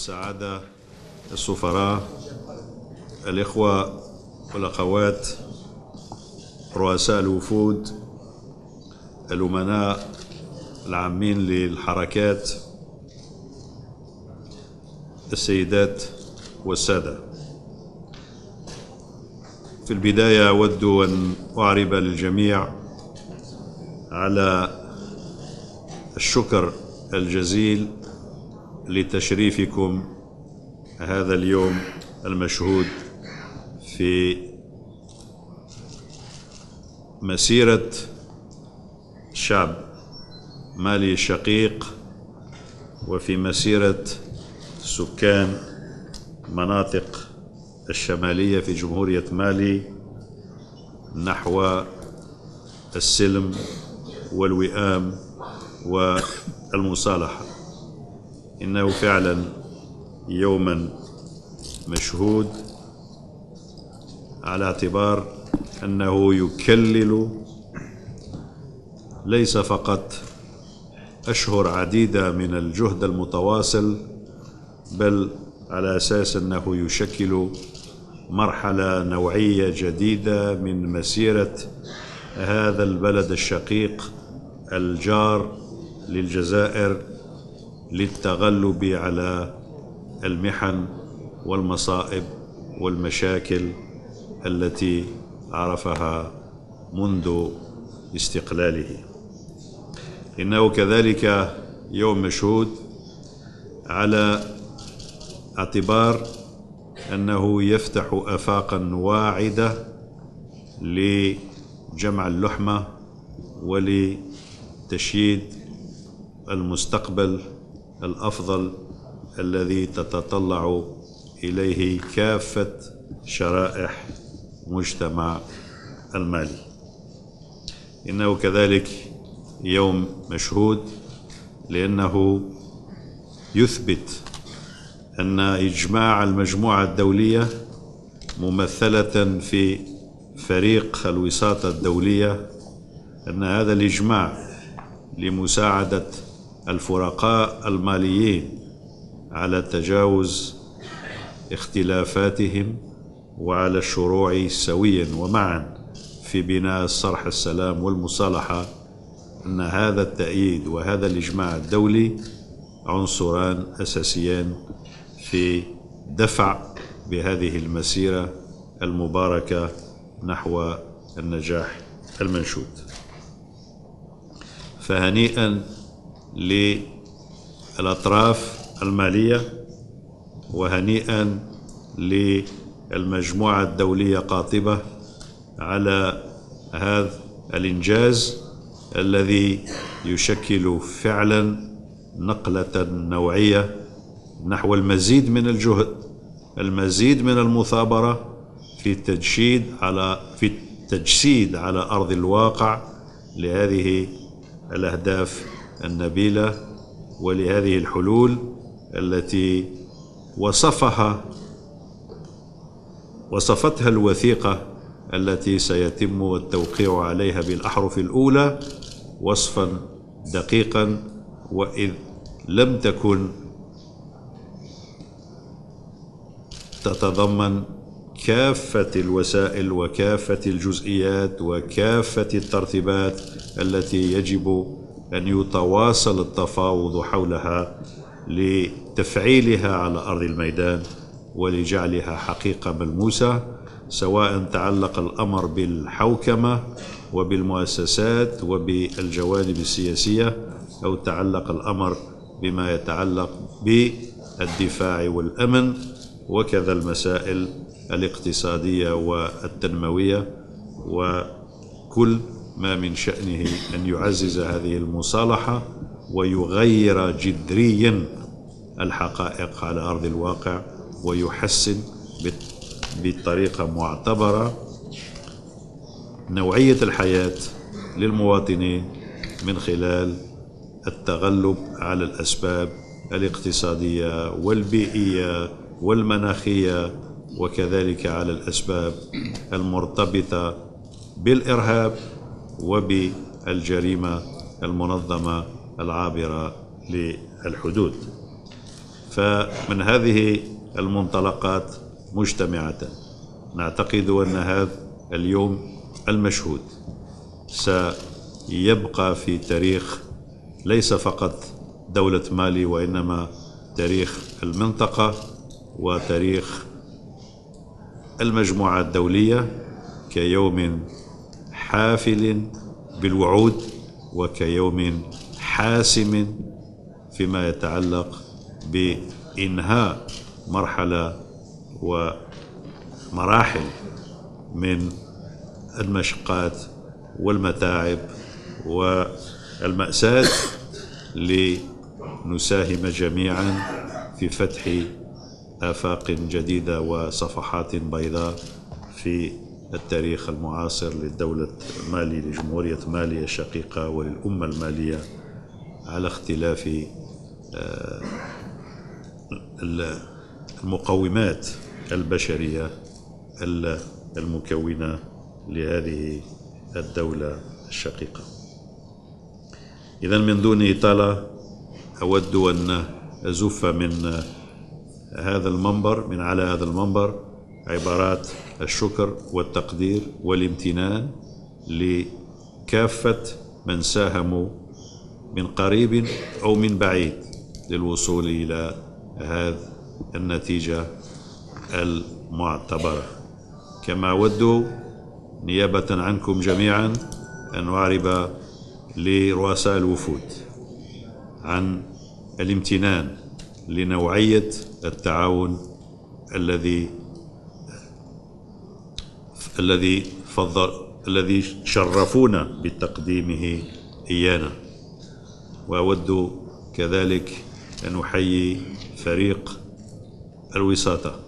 السعادة، السفراء، الإخوة والأخوات، رؤساء الوفود، الأمناء العامين للحركات، السيدات والسادة، في البداية أود أن أعرب للجميع على الشكر الجزيل لتشريفكم هذا اليوم المشهود في مسيرة شعب مالي الشقيق وفي مسيرة سكان مناطق الشمالية في جمهورية مالي نحو السلم والوئام والمصالحة. إنه فعلا يوما مشهود على اعتبار أنه يكلل ليس فقط أشهر عديدة من الجهد المتواصل، بل على أساس أنه يشكل مرحلة نوعية جديدة من مسيرة هذا البلد الشقيق الجار للجزائر للتغلب على المحن والمصائب والمشاكل التي عرفها منذ استقلاله. إنه كذلك يوم مشهود على اعتبار أنه يفتح آفاقا واعدة لجمع اللحمة ولتشييد المستقبل الأفضل الذي تتطلع إليه كافة شرائح مجتمع المالي. إنه كذلك يوم مشهود لأنه يثبت أن إجماع المجموعة الدولية ممثلة في فريق الوساطة الدولية، أن هذا الإجماع لمساعدة الفرقاء الماليين على تجاوز اختلافاتهم وعلى الشروع سويا ومعا في بناء صرح السلام والمصالحة، أن هذا التأييد وهذا الإجماع الدولي عنصران أساسيان في دفع بهذه المسيرة المباركة نحو النجاح المنشود. فهنيئا للأطراف المالية وهنيئا للمجموعة الدولية قاطبة على هذا الإنجاز الذي يشكل فعلا نقلة نوعية نحو المزيد من الجهد، المزيد من المثابرة في التجسيد على أرض الواقع لهذه الأهداف النبيلة ولهذه الحلول التي وصفتها الوثيقة التي سيتم التوقيع عليها بالأحرف الأولى وصفا دقيقا، وإذ لم تكن تتضمن كافة الوسائل وكافة الجزئيات وكافة الترتيبات التي يجب أن يتواصل التفاوض حولها لتفعيلها على أرض الميدان ولجعلها حقيقة ملموسة، سواء تعلق الأمر بالحوكمة وبالمؤسسات وبالجوانب السياسية أو تعلق الأمر بما يتعلق بالدفاع والأمن وكذا المسائل الاقتصادية والتنموية، وكل ما من شأنه أن يعزز هذه المصالحة ويغير جذريا الحقائق على أرض الواقع ويحسن بطريقة معتبرة نوعية الحياة للمواطنين من خلال التغلب على الأسباب الاقتصادية والبيئية والمناخية، وكذلك على الأسباب المرتبطة بالإرهاب وبالجريمة المنظمة العابرة للحدود. فمن هذه المنطلقات مجتمعة نعتقد أن هذا اليوم المشهود سيبقى في تاريخ ليس فقط دولة مالي، وإنما تاريخ المنطقة وتاريخ المجموعة الدولية كيوم حافل بالوعود وكيوم حاسم فيما يتعلق بإنهاء مرحلة ومراحل من المشقات والمتاعب والمأساة لنساهم جميعا في فتح آفاق جديدة وصفحات بيضاء في التاريخ المعاصر للدولة مالي، لجمهورية مالي الشقيقة وللأمة المالية، على اختلاف المقومات البشرية المكونة لهذه الدولة الشقيقة. إذن من دون إطالة أود أن أزف من هذا المنبر، من على هذا المنبر، عبارات الشكر والتقدير والامتنان لكافة من ساهموا من قريب أو من بعيد للوصول إلى هذه النتيجة المعتبرة. كما أود نيابة عنكم جميعا أن أعرب لرؤساء الوفود عن الامتنان لنوعية التعاون الذي شرفونا بتقديمه إيانا. وأود كذلك أن أحيي فريق الوساطة،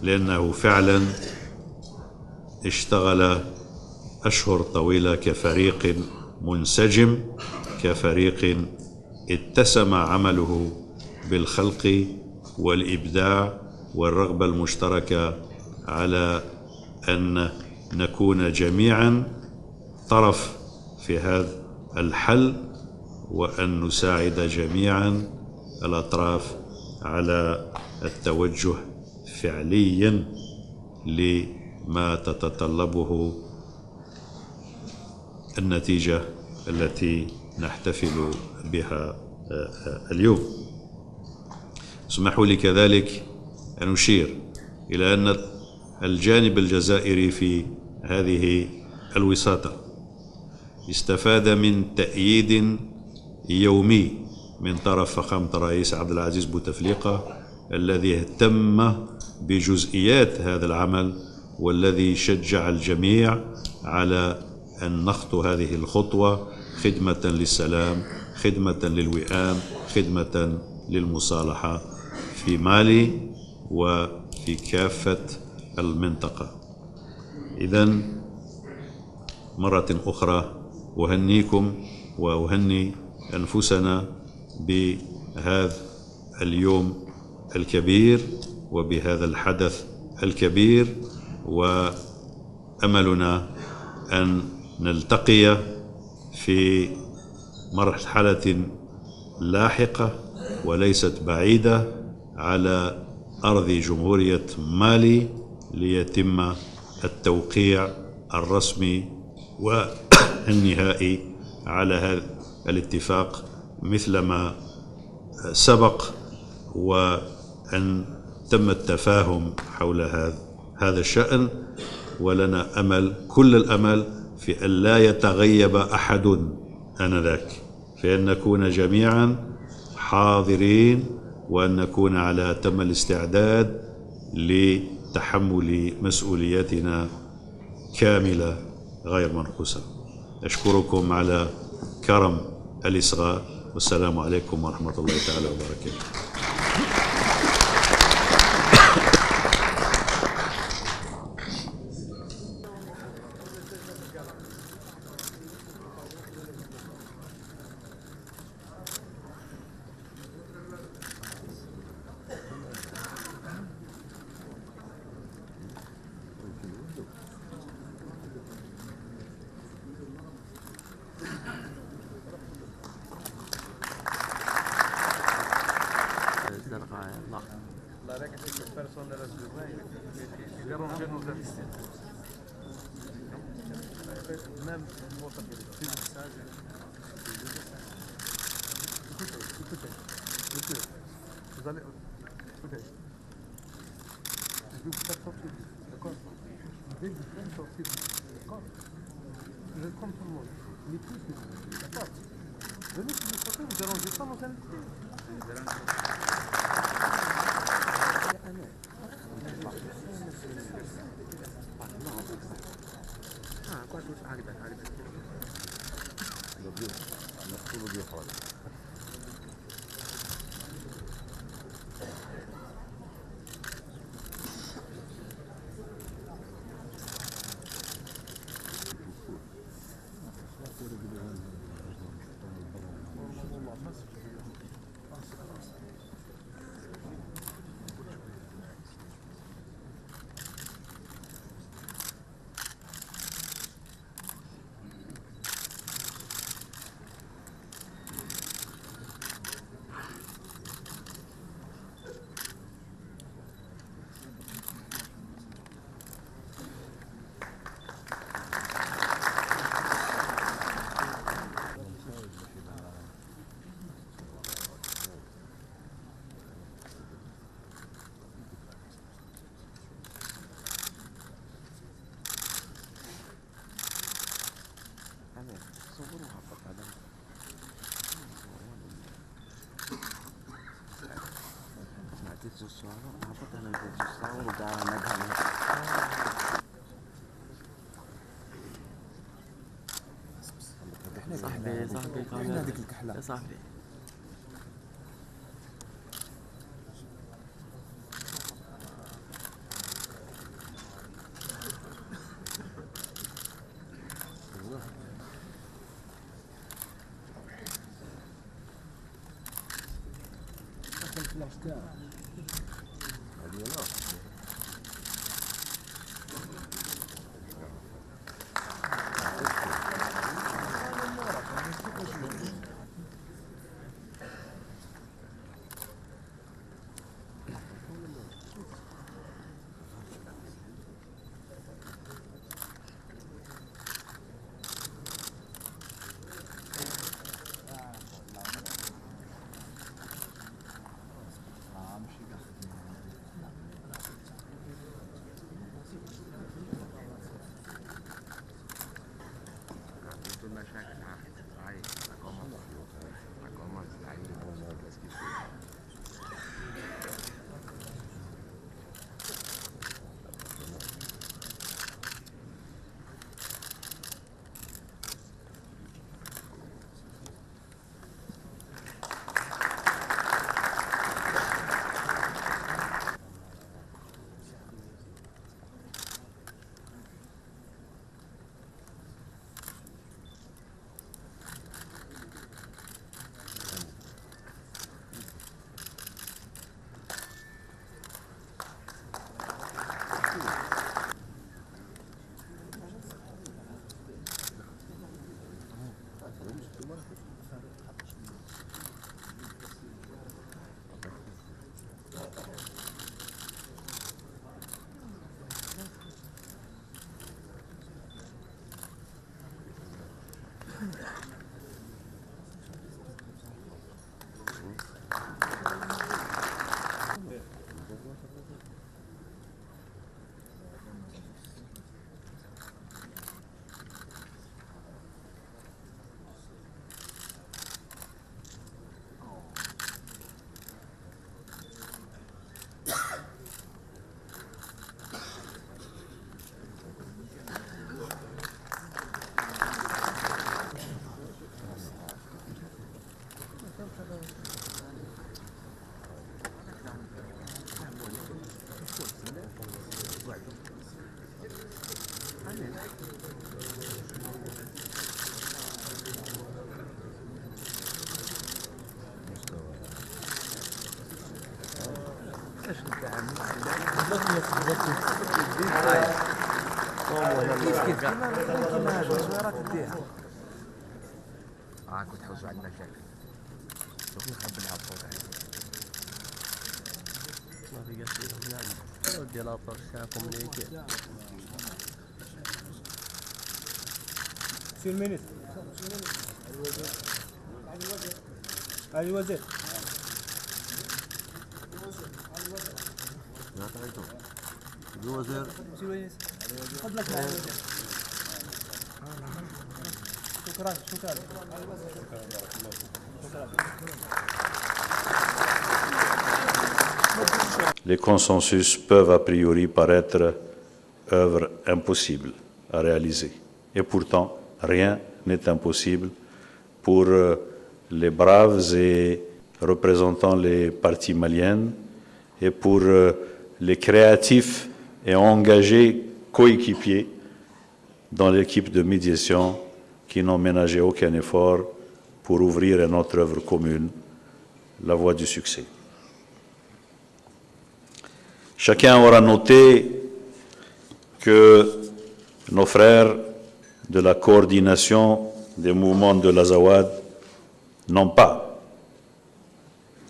لأنه فعلا اشتغل أشهر طويلة كفريق منسجم، كفريق اتسم عمله بالخلق والإبداع والرغبة المشتركة على أن نكون جميعا طرف في هذا الحل، وأن نساعد جميعا الأطراف على التوجه فعليا لما تتطلبه النتيجة التي نحتفل بها اليوم. اسمحوا لي كذلك أن أشير إلى أن الجانب الجزائري في هذه الوساطة استفاد من تأييد يومي من طرف فخامة الرئيس عبد العزيز بوتفليقة، الذي اهتم بجزئيات هذا العمل والذي شجع الجميع على أن نخطو هذه الخطوة خدمة للسلام، خدمة للوئام، خدمة للمصالحة في مالي وفي كافة المنطقة. إذن مرة أخرى أهنيكم وأهني أنفسنا بهذا اليوم الكبير وبهذا الحدث الكبير، وأملنا أن نلتقي في مرحلة لاحقة وليست بعيدة على أرض جمهورية مالي ليتم التوقيع الرسمي والنهائي على هذا الاتفاق مثلما سبق، وأن تم التفاهم حول هذا الشأن. ولنا أمل، كل الأمل، في أن لا يتغيب أحد آنذاك، في أن نكون جميعا حاضرين وأن نكون على أتم الاستعداد لتحمل مسؤولياتنا كاملة غير منقوصة. أشكركم على كرم الإصغاء، والسلام عليكم ورحمة الله تعالى وبركاته. Garantir nos assistentes. Même votre message. Écoutez. Monsieur, vous allez. Écoutez. Je vais vous faire sortir. D'accord? Je vais vous faire sortir. D'accord? Je compte tout le monde. Mais tous, d'accord? Venez sur le côté, vous dérangez pas nos invités. صاحبي فين هذيك الكحلة؟ يا صاحبي كنت حوزوا على المشاكل شوف نخبي لها الصوت ما في قصير ديال لابار سي ان كومونيكي. سي المينيستر علي الوزير فضلك معالي الوزير. شكرا شكرا. Les consensus peuvent a priori paraître œuvre impossible à réaliser. Et pourtant, rien n'est impossible pour les braves et représentant les partis maliennes et pour les créatifs et engagés coéquipiers dans l'équipe de médiation qui n'ont ménagé aucun effort pour ouvrir à notre œuvre commune la voie du succès. Chacun aura noté que nos frères de la coordination des mouvements de l'Azawad n'ont pas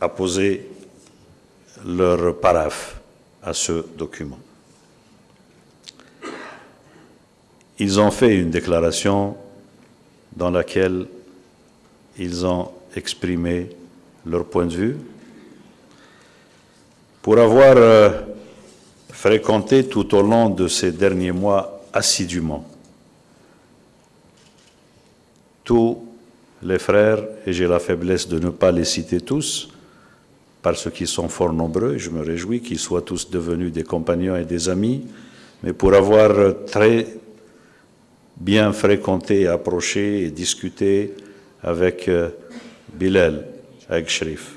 apposé leur paraphe à ce document. Ils ont fait une déclaration dans laquelle ils ont exprimé leur point de vue. Pour avoir fréquenté tout au long de ces derniers mois assidûment tous les frères, et j'ai la faiblesse de ne pas les citer tous, parce qu'ils sont fort nombreux, je me réjouis qu'ils soient tous devenus des compagnons et des amis, mais pour avoir très bien fréquenté, approché et discuté avec Bilal, avec Shrif,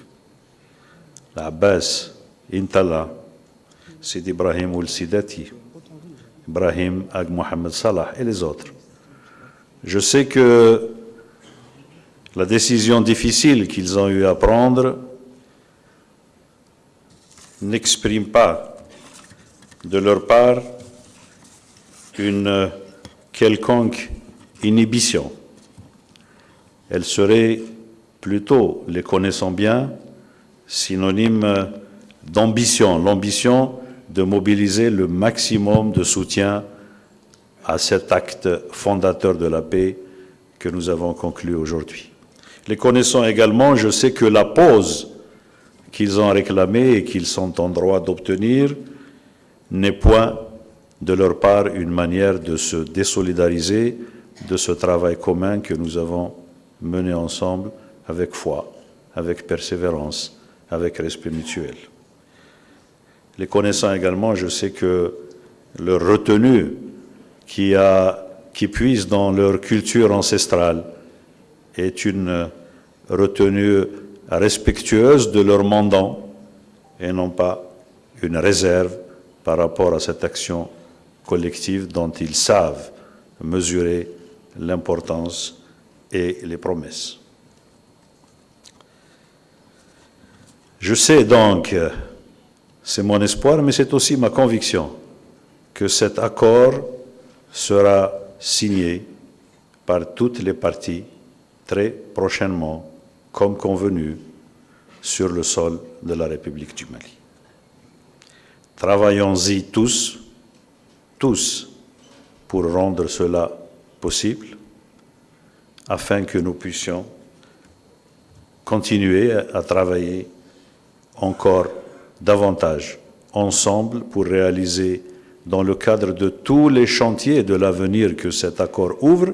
l'Abbas, Intala, Sid Ibrahim Oul Sidati, Ibrahim Ag Mohamed Salah et les autres. Je sais que la décision difficile qu'ils ont eu à prendre n'exprime pas de leur part une quelconque inhibition. Elle serait plutôt, les connaissant bien, synonyme d'ambition, l'ambition de mobiliser le maximum de soutien à cet acte fondateur de la paix que nous avons conclu aujourd'hui. Les connaissant également, je sais que la pause qu'ils ont réclamée et qu'ils sont en droit d'obtenir n'est point de leur part une manière de se désolidariser de ce travail commun que nous avons mené ensemble avec foi, avec persévérance, avec respect mutuel. Les connaissant également, je sais que leur retenue qui puise dans leur culture ancestrale est une retenue respectueuse de leur mandat et non pas une réserve par rapport à cette action collective dont ils savent mesurer l'importance et les promesses. Je sais donc, c'est mon espoir, mais c'est aussi ma conviction, que cet accord sera signé par toutes les parties très prochainement, comme convenu, sur le sol de la République du Mali. Travaillons-y tous, pour rendre cela possible, afin que nous puissions continuer à travailler encore davantage ensemble pour réaliser, dans le cadre de tous les chantiers de l'avenir que cet accord ouvre,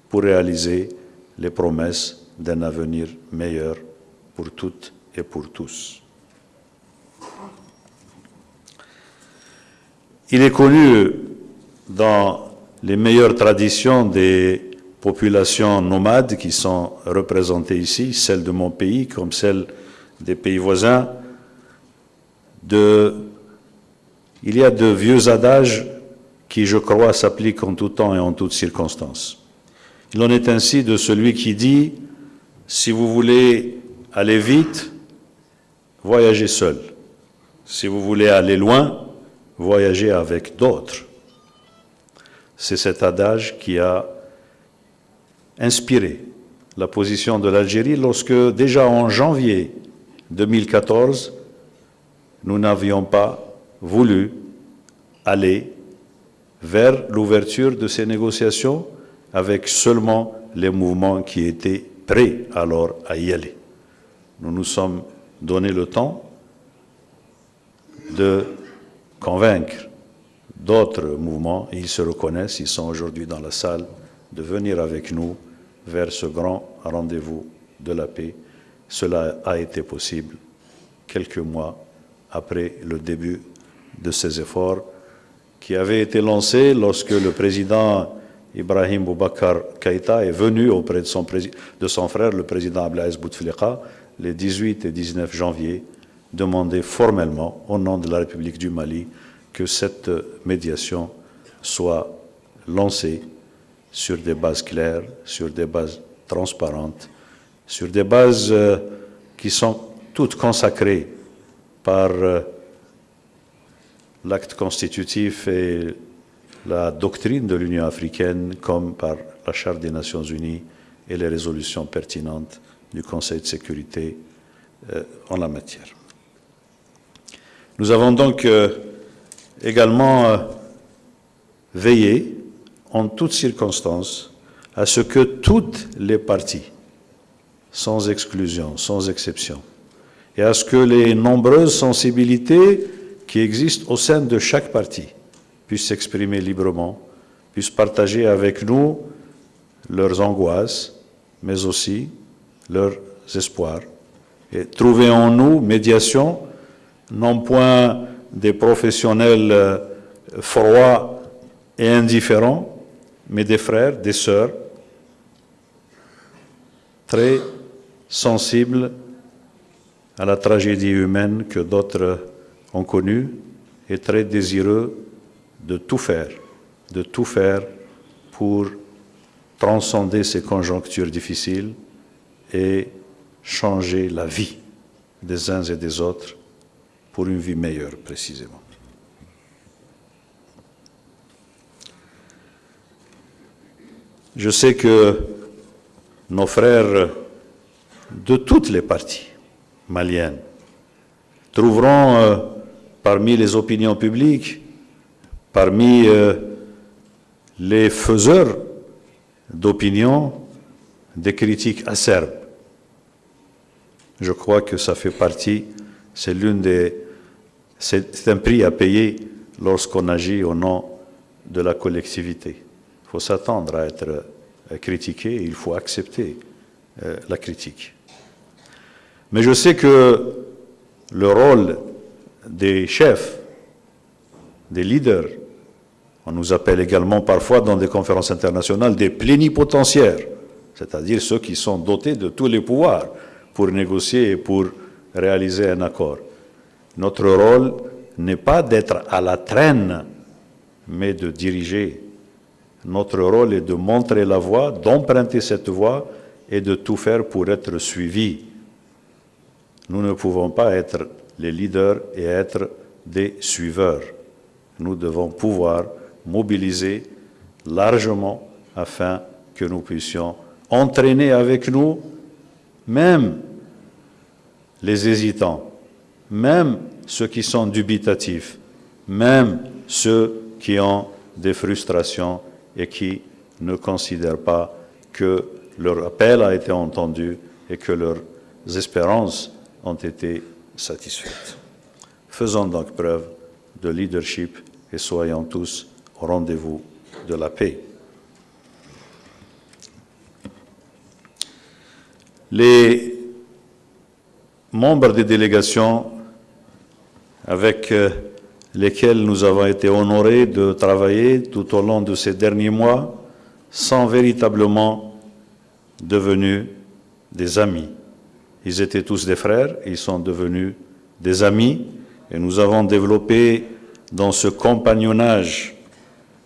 pour réaliser les promesses d'un avenir meilleur pour toutes et pour tous. Il est connu dans les meilleures traditions des populations nomades qui sont représentées ici, celles de mon pays comme celles des pays voisins, il y a de vieux adages qui, je crois, s'appliquent en tout temps et en toutes circonstances. Il en est ainsi de celui qui dit « Si vous voulez aller vite, voyagez seul. Si vous voulez aller loin, voyagez avec d'autres. » C'est cet adage qui a inspiré la position de l'Algérie lorsque, déjà en janvier 2014, nous n'avions pas voulu aller vers l'ouverture de ces négociations avec seulement les mouvements qui étaient prêts alors à y aller. Nous nous sommes donné le temps de convaincre d'autres mouvements, et ils se reconnaissent, ils sont aujourd'hui dans la salle, de venir avec nous vers ce grand rendez-vous de la paix. Cela a été possible quelques mois après le début de ces efforts qui avaient été lancés lorsque le président Ibrahim Boubacar Keïta est venu auprès de son frère, le président Abdelaziz Bouteflika, les 18 et 19 janvier, demander formellement, au nom de la République du Mali, que cette médiation soit lancée sur des bases claires, sur des bases transparentes, sur des bases qui sont toutes consacrées par l'acte constitutif et la doctrine de l'Union africaine, comme par la Charte des Nations Unies et les résolutions pertinentes du Conseil de sécurité en la matière. Nous avons donc également veillé, en toutes circonstances, à ce que toutes les parties, sans exclusion, sans exception, et à ce que les nombreuses sensibilités qui existent au sein de chaque parti puissent s'exprimer librement, puissent partager avec nous leurs angoisses, mais aussi leurs espoirs, et trouver en nous médiation, non point des professionnels froids et indifférents, mais des frères, des sœurs, très sensibles à la tragédie humaine que d'autres ont connue et très désireux de tout faire pour transcender ces conjonctures difficiles et changer la vie des uns et des autres pour une vie meilleure, précisément. Je sais que nos frères de toutes les parties maliennes trouveront parmi les opinions publiques, parmi les faiseurs d'opinion, des critiques acerbes. Je crois que ça fait partie, c'est un prix à payer lorsqu'on agit au nom de la collectivité. Il faut s'attendre à être critiqué, il faut accepter la critique. Mais je sais que le rôle des chefs, des leaders, on nous appelle également parfois dans des conférences internationales des plénipotentiaires, c'est-à-dire ceux qui sont dotés de tous les pouvoirs pour négocier et pour réaliser un accord. Notre rôle n'est pas d'être à la traîne, mais de diriger. Notre rôle est de montrer la voie, d'emprunter cette voie et de tout faire pour être suivis. Nous ne pouvons pas être les leaders et être des suiveurs. Nous devons pouvoir mobiliser largement afin que nous puissions entraîner avec nous même les hésitants, même ceux qui sont dubitatifs, même ceux qui ont des frustrations et qui ne considèrent pas que leur appel a été entendu et que leurs espérances ont été satisfaites. Faisons donc preuve de leadership et soyons tous au rendez-vous de la paix. Les membres des délégations avec lesquels nous avons été honorés de travailler tout au long de ces derniers mois sont véritablement devenus des amis. Ils étaient tous des frères, ils sont devenus des amis et nous avons développé dans ce compagnonnage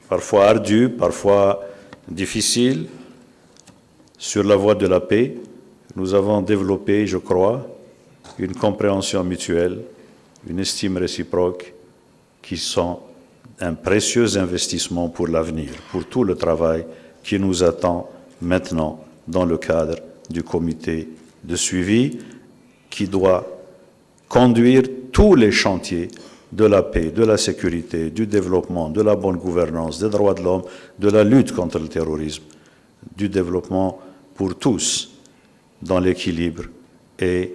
parfois ardu, parfois difficile, sur la voie de la paix, nous avons développé, je crois, une compréhension mutuelle, une estime réciproque qui sont un précieux investissement pour l'avenir, pour tout le travail qui nous attend maintenant dans le cadre du comité de suivi qui doit conduire tous les chantiers de la paix, de la sécurité, du développement, de la bonne gouvernance, des droits de l'homme, de la lutte contre le terrorisme, du développement pour tous, dans l'équilibre et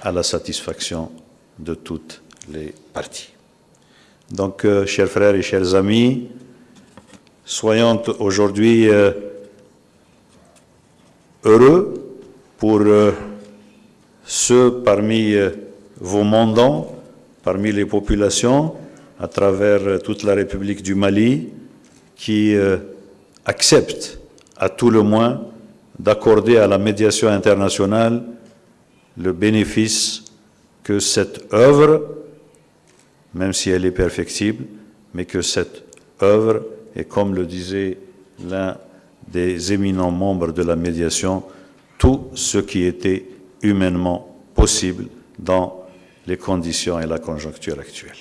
à la satisfaction de toutes les parties. Donc, chers frères et chers amis, soyons aujourd'hui heureux pour ceux parmi vos mandants, parmi les populations, à travers toute la République du Mali, qui acceptent à tout le moins d'accorder à la médiation internationale le bénéfice que cette œuvre, même si elle est perfectible, mais que cette œuvre, et comme le disait l'un des éminents membres de la médiation, tout ce qui était humainement possible dans les conditions et la conjoncture actuelle.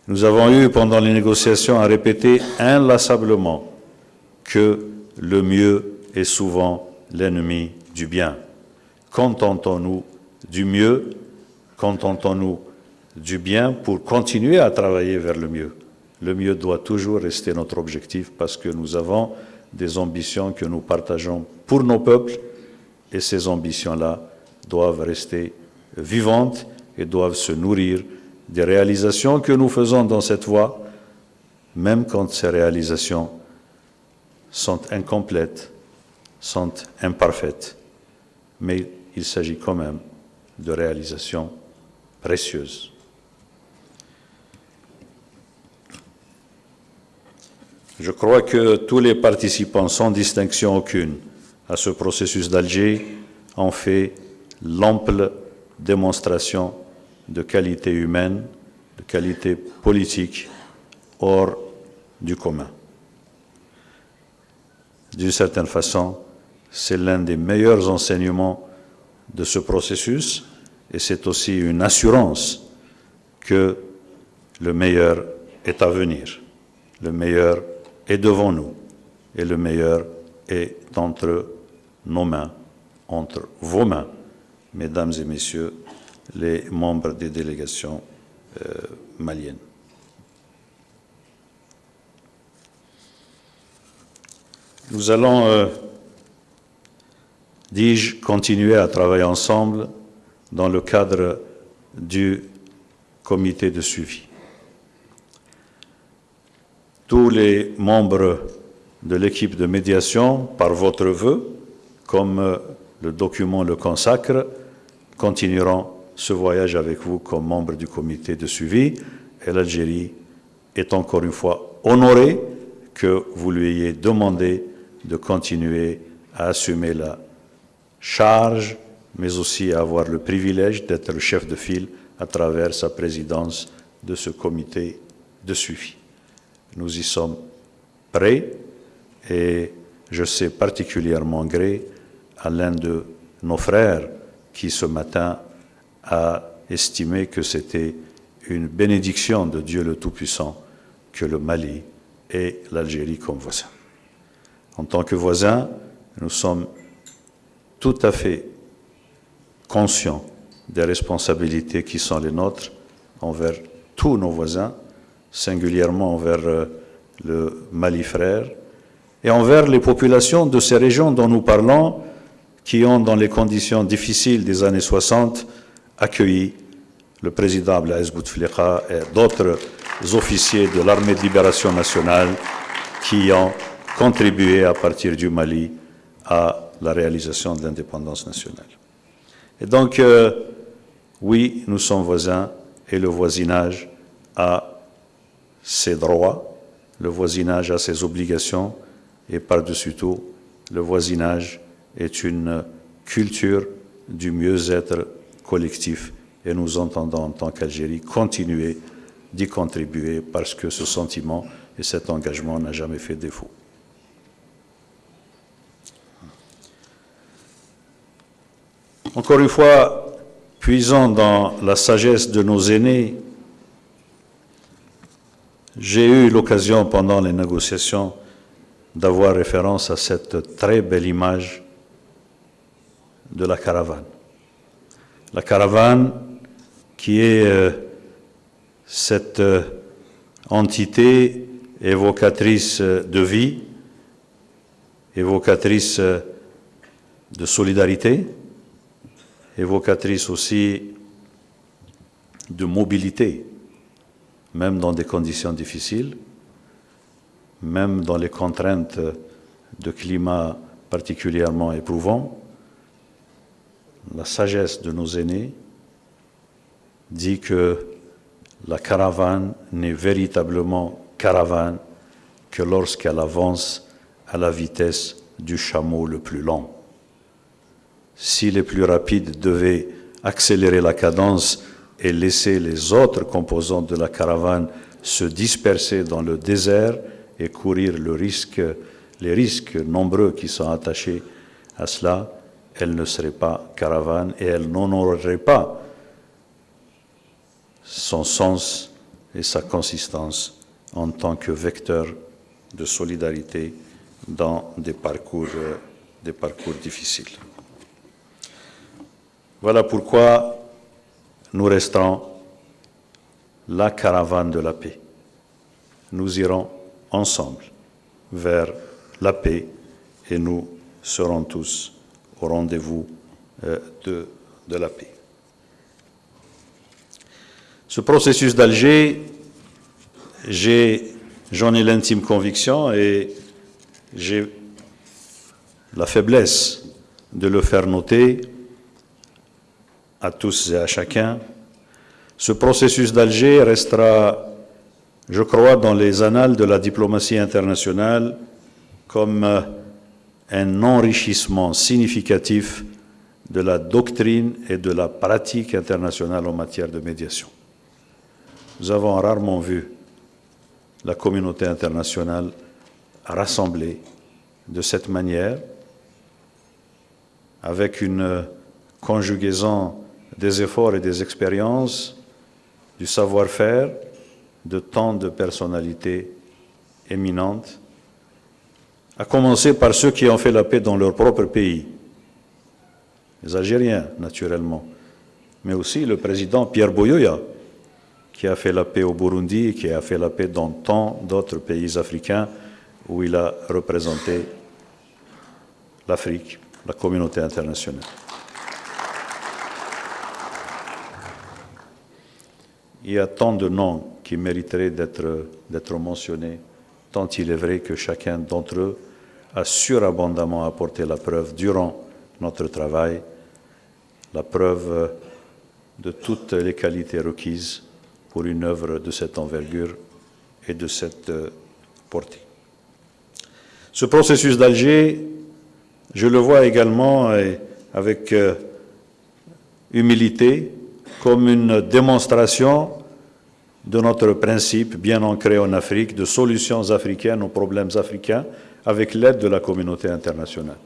Nous avons eu pendant les négociations à répéter inlassablement que le mieux est souvent l'ennemi du bien. Contentons-nous du mieux, contentons-nous du bien pour continuer à travailler vers le mieux. Le mieux doit toujours rester notre objectif parce que nous avons des ambitions que nous partageons pour nos peuples et ces ambitions-là doivent rester vivantes et doivent se nourrir des réalisations que nous faisons dans cette voie, même quand ces réalisations sont incomplètes, sont imparfaites, mais il s'agit quand même de réalisations précieuses. Je crois que tous les participants, sans distinction aucune, à ce processus d'Alger ont fait l'ample démonstration de qualité humaine, de qualité politique, hors du commun. D'une certaine façon, c'est l'un des meilleurs enseignements de ce processus et c'est aussi une assurance que le meilleur est à venir. Le meilleur est devant nous et le meilleur est entre nos mains, entre vos mains, mesdames et messieurs, les membres des délégations maliennes. Nous allons, dis-je, continuer à travailler ensemble dans le cadre du comité de suivi. Tous les membres de l'équipe de médiation, par votre vœu, comme le document le consacre, continueront ce voyage avec vous comme membres du comité de suivi. Et l'Algérie est encore une fois honorée que vous lui ayez demandé de continuer à assumer la charge, mais aussi à avoir le privilège d'être le chef de file à travers sa présidence de ce comité de suivi. Nous y sommes prêts et je sais particulièrement gré à l'un de nos frères qui ce matin a estimé que c'était une bénédiction de Dieu le Tout-Puissant que le Mali ait l'Algérie comme voisin. En tant que voisins, nous sommes tout à fait conscients des responsabilités qui sont les nôtres envers tous nos voisins, singulièrement envers le Mali frère, et envers les populations de ces régions dont nous parlons, qui ont, dans les conditions difficiles des années 60, accueilli le président Blaise Bouteflika et d'autres officiers de l'armée de libération nationale qui ont contribué à partir du Mali à la réalisation de l'indépendance nationale. Et donc, oui, nous sommes voisins et le voisinage a ses droits, le voisinage a ses obligations et par-dessus tout, le voisinage est une culture du mieux-être collectif et nous entendons en tant qu'Algérie continuer d'y contribuer parce que ce sentiment et cet engagement n'a jamais fait défaut. Encore une fois, puisant dans la sagesse de nos aînés, j'ai eu l'occasion pendant les négociations d'avoir référence à cette très belle image de la caravane. La caravane qui est cette entité évocatrice de vie, évocatrice de solidarité, évocatrice aussi de mobilité, même dans des conditions difficiles, même dans les contraintes de climat particulièrement éprouvants. La sagesse de nos aînés dit que la caravane n'est véritablement caravane que lorsqu'elle avance à la vitesse du chameau le plus lent. Si les plus rapides devaient accélérer la cadence et laisser les autres composantes de la caravane se disperser dans le désert et courir les risques nombreux qui sont attachés à cela, elle ne serait pas caravane et elle n'honorerait pas son sens et sa consistance en tant que vecteur de solidarité dans des parcours difficiles. Voilà pourquoi nous resterons la caravane de la paix. Nous irons ensemble vers la paix et nous serons tous au rendez-vous de la paix. Ce processus d'Alger, j'en ai l'intime conviction et j'ai la faiblesse de le faire noter à tous et à chacun. Ce processus d'Alger restera, je crois, dans les annales de la diplomatie internationale comme un enrichissement significatif de la doctrine et de la pratique internationale en matière de médiation. Nous avons rarement vu la communauté internationale rassemblée de cette manière, avec une conjugaison des efforts et des expériences, du savoir-faire, de tant de personnalités éminentes, à commencer par ceux qui ont fait la paix dans leur propre pays, les Algériens naturellement, mais aussi le président Pierre Boyoya, qui a fait la paix au Burundi et qui a fait la paix dans tant d'autres pays africains où il a représenté l'Afrique, la communauté internationale. Il y a tant de noms qui mériteraient d'être mentionnés, tant il est vrai que chacun d'entre eux a surabondamment apporté la preuve durant notre travail, la preuve de toutes les qualités requises pour une œuvre de cette envergure et de cette portée. Ce processus d'Alger, je le vois également avec humilité comme une démonstration de notre principe bien ancré en Afrique, de solutions africaines aux problèmes africains avec l'aide de la communauté internationale.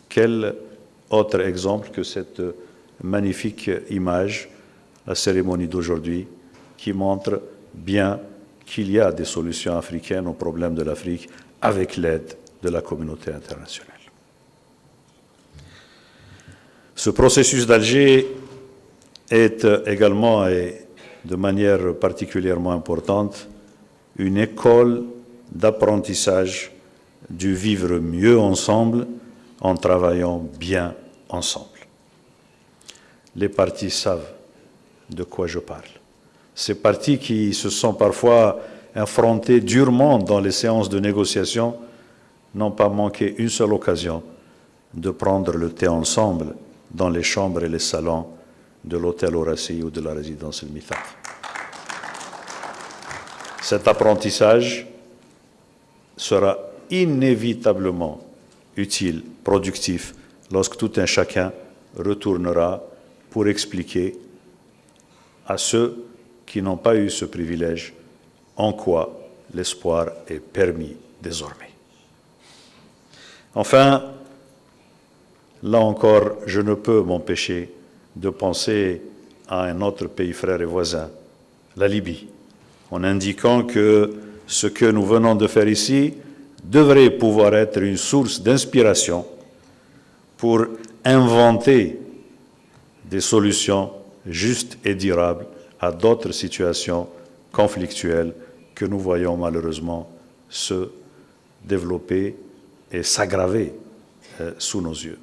Quel autre exemple que cette magnifique image, la cérémonie d'aujourd'hui, qui montre bien qu'il y a des solutions africaines aux problèmes de l'Afrique avec l'aide de la communauté internationale. Ce processus d'Alger est également, et de manière particulièrement importante, une école d'apprentissage du vivre mieux ensemble en travaillant bien ensemble. Les partis savent de quoi je parle. Ces partis qui se sont parfois affrontés durement dans les séances de négociation n'ont pas manqué une seule occasion de prendre le thé ensemble dans les chambres et les salons de l'hôtel Horaci ou de la résidence El Mithaq. Cet apprentissage sera inévitablement utile, productif, lorsque tout un chacun retournera pour expliquer à ceux qui n'ont pas eu ce privilège en quoi l'espoir est permis désormais. Enfin, là encore, je ne peux m'empêcher de penser à un autre pays frère et voisin, la Libye, en indiquant que ce que nous venons de faire ici devrait pouvoir être une source d'inspiration pour inventer des solutions justes et durables à d'autres situations conflictuelles que nous voyons malheureusement se développer et s'aggraver sous nos yeux.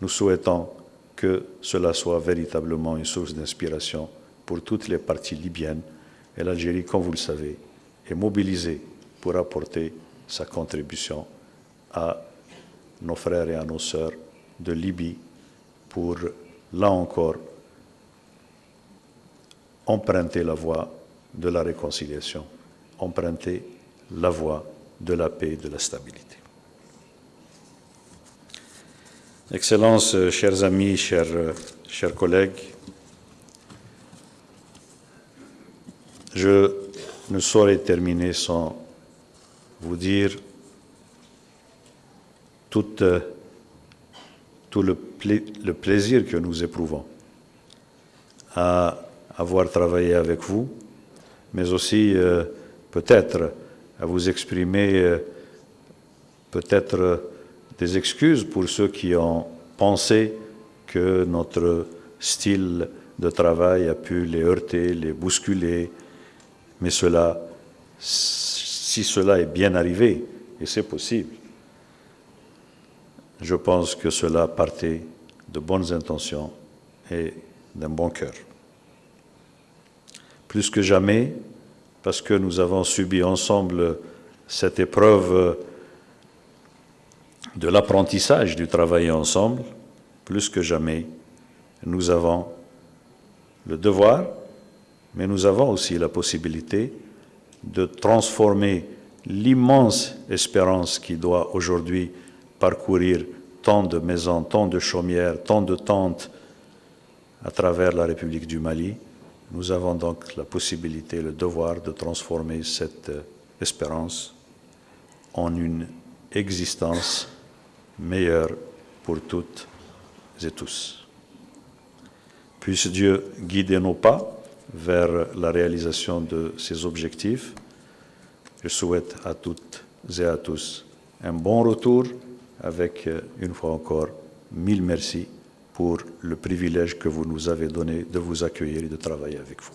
Nous souhaitons que cela soit véritablement une source d'inspiration pour toutes les parties libyennes, et l'Algérie, comme vous le savez, est mobilisée pour apporter sa contribution à nos frères et à nos sœurs de Libye pour, là encore, emprunter la voie de la réconciliation, emprunter la voie de la paix et de la stabilité. Excellences, chers amis, chers collègues, je ne saurais terminer sans vous dire tout le plaisir que nous éprouvons à avoir travaillé avec vous, mais aussi peut-être à vous exprimer peut-être des excuses pour ceux qui ont pensé que notre style de travail a pu les heurter, les bousculer, mais si cela est bien arrivé, et c'est possible, je pense que cela partait de bonnes intentions et d'un bon cœur. Plus que jamais, parce que nous avons subi ensemble cette épreuve de l'apprentissage du travail ensemble, plus que jamais, nous avons le devoir, mais nous avons aussi la possibilité de transformer l'immense espérance qui doit aujourd'hui parcourir tant de maisons, tant de chaumières, tant de tentes à travers la République du Mali. Nous avons donc la possibilité, le devoir de transformer cette espérance en une existence meilleure pour toutes et tous. Puisse Dieu guider nos pas vers la réalisation de ces objectifs. Je souhaite à toutes et à tous un bon retour avec, une fois encore, 1000 merci pour le privilège que vous nous avez donné de vous accueillir et de travailler avec vous.